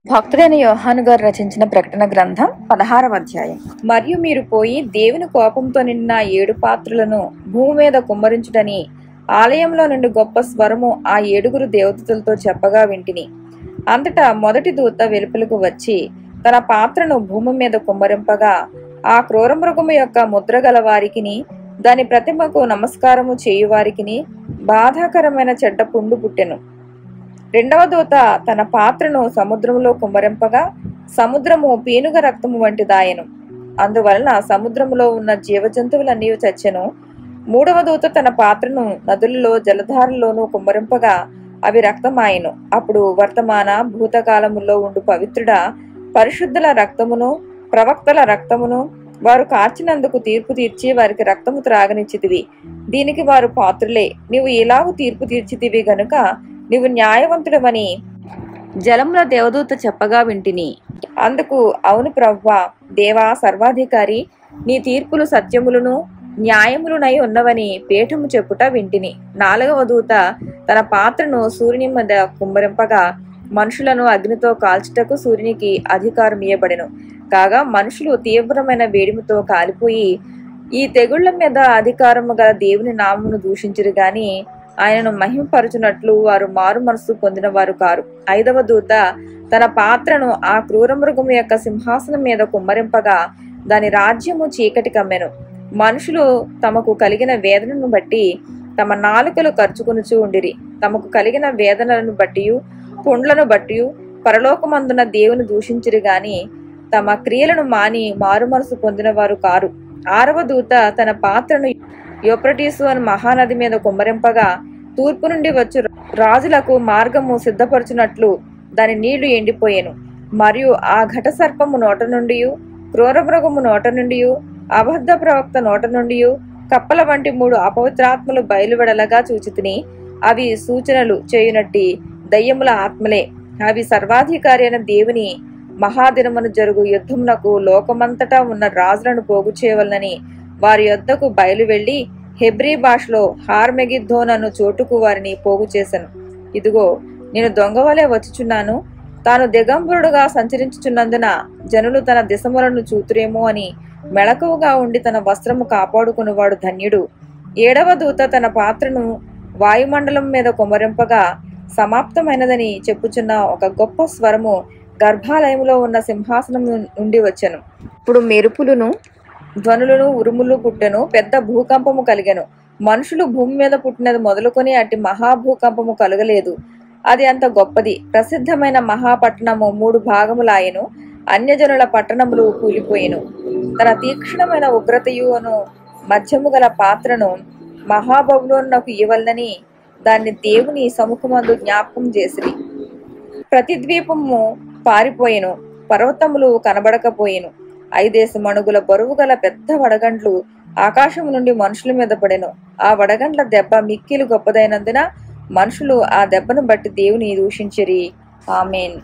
భక్తుడైన యోహాను గారు రచించిన ప్రకటన గ్రంథం 16వ అధ్యాయం. మరియు మీరు పోయి దేవుని కోపంతో నిండిన 7 పాత్రలను భూమి మీద కుమ్మరించుటని ఆలయంలో నుండి గొప్ప స్వరము ఆ 7 దేవదూతలతో చెప్పగా వింటిని. అంతటా మొదటి దూత వెలుపలకు వచ్చి తన పాత్రను భూమి మీద కుమ్మరింపగా ఆ క్రూరమృగము యొక్క ముద్ర గల వారికిని దాని ప్రతిమకు నమస్కారము చేయువారికిని బాధాకరమైన చెడ్డ పుండు పుట్టెను. రెండవ దూత తన పాత్రను సముద్రములో కుమ్మరింపగా సముద్రము పీనుగ రక్తము వంటిదాయెను. అందువలన సముద్రములో ఉన్న జీవజంతువులన్నీ చచ్చెను. మూడవ దూత తన పాత్రను నదులలో జలధారలోనూ కుమ్మరింపగా అవి రక్తమాయెను. అప్పుడు వర్తమాన భూతకాలములో ఉండు పవిత్రుడ పరిశుద్ధుల రక్తమును ప్రవక్తల రక్తమును వారు కార్చినందుకు తీర్పు తీర్చి వారికి రక్తము త్రాగనిచ్చితివి. దీనికి వారు పాత్రులే. నీవు ఇలాగు తీర్పు తీర్చితివి గనుక నీవు న్యాయవంతుడవని జలముల దేవదూత చెప్పగా వింటిని. అందుకు అవును ప్రభువా, దేవా సర్వాధికారి, నీ తీర్పులు సత్యములను న్యాయములునై ఉన్నవని పీఠము చెప్పుట వింటిని. నాలుగవ దూత తన పాత్రను సూర్యుని మీద కుమ్మరింపగా మనుషులను అగ్నితో కాల్చుటకు సూర్యునికి అధికారం ఇయ్యబడెను. కాగా మనుషులు తీవ్రమైన వేడిమితో కాలిపోయి ఈ తెగుళ్ల మీద అధికారము గల దేవుని నామమును దూషించిరు గాని ఆయనను మహిమపరచునట్లు వారు మారు మనసు పొందిన వారు కారు. ఐదవ దూత తన పాత్రను ఆ క్రూరమృగము యొక్క సింహాసనం మీద కుమ్మరింపగా దాని రాజ్యము చీకటి కమ్మెను. మనుషులు తమకు కలిగిన వేదనను బట్టి తమ నాలుకలు ఖర్చుకొనుచూ ఉండిరి. తమకు కలిగిన వేదనలను బట్టి పుండ్లను బట్టి పరలోకమందున దేవుని దూషించిరి గాని తమ క్రియలను మాని మారు మనసు పొందిన వారు కారు. ఆరవ దూత తన పాత్రను యూఫ్రటీసు అని మహానది మీద కుమ్మరింపగా తూర్పు నుండి వచ్చు రాజులకు మార్గము సిద్ధపరచునట్లు దాని నీళ్లు ఎండిపోయెను. మరియు ఆ ఘట సర్పము నోట నుండి క్రూరమృగము నోట నుండి అబద్ధ ప్రవక్త నోట నుండి కప్పల వంటి 3 అపవిత్రాత్మలు బయలువెడలగా చూచితిని. అవి సూచనలు చేయునట్టి దయ్యముల ఆత్మలే. అవి సర్వాధికారి అయిన దేవుని మహాదినమును జరుగు యుద్ధమునకు లోకమంతటా ఉన్న రాజులను పోగు చేయవలనని వారి యొద్దకు బయలు వెళ్లి హెబ్రీ భాషలో హార్మెగిద్దోన్ అను చోటుకు వారిని పోగు చేశాను. ఇదిగో నేను దొంగవలే వచ్చుచున్నాను. తాను దిగంబరుడుగా సంచరించుచున్నందున జనులు తన దిశములను చూతురేమో అని మెళకువగా ఉండి తన వస్త్రము కాపాడుకునేవాడు ధన్యుడు. ఏడవ దూత తన పాత్రను వాయుమండలం మీద కుమ్మరింపగా సమాప్తమైనదని చెప్పుచున్న ఒక గొప్ప స్వరము గర్భాలయములో ఉన్న సింహాసనం నుండి వచ్చెను. ఇప్పుడు మెరుపులను ధ్వనులను ఉరుములు పుట్టెను. పెద్ద భూకంపము కలిగెను. మనుషులు భూమి మీద పుట్టినది మొదలుకొని అట్టి మహాభూకంపము కలగలేదు. అది అంత గొప్పది. ప్రసిద్ధమైన మహాపట్టణము 3 భాగములాయెను. అన్యజనుల పట్టణములు కూలిపోయెను. తన తీక్షణమైన ఉగ్రతయును మధ్యము గల పాత్రను మహాబబులోనునకు ఇవ్వలనని దాన్ని దేవుని సముఖమందు జ్ఞాపకం చేసిరి. ప్రతి ద్వీపము పారిపోయెను. పర్వతములు కనబడకపోయెను. 5 మణుగుల బరువు గల పెద్ద వడగండ్లు ఆకాశము నుండి మనుషుల మీద పడెను. ఆ వడగండ్ల దెబ్బ మిక్కిలి గొప్పదైనందున మనుషులు ఆ దెబ్బను బట్టి దేవుని దూషించిరి. ఆమేన్.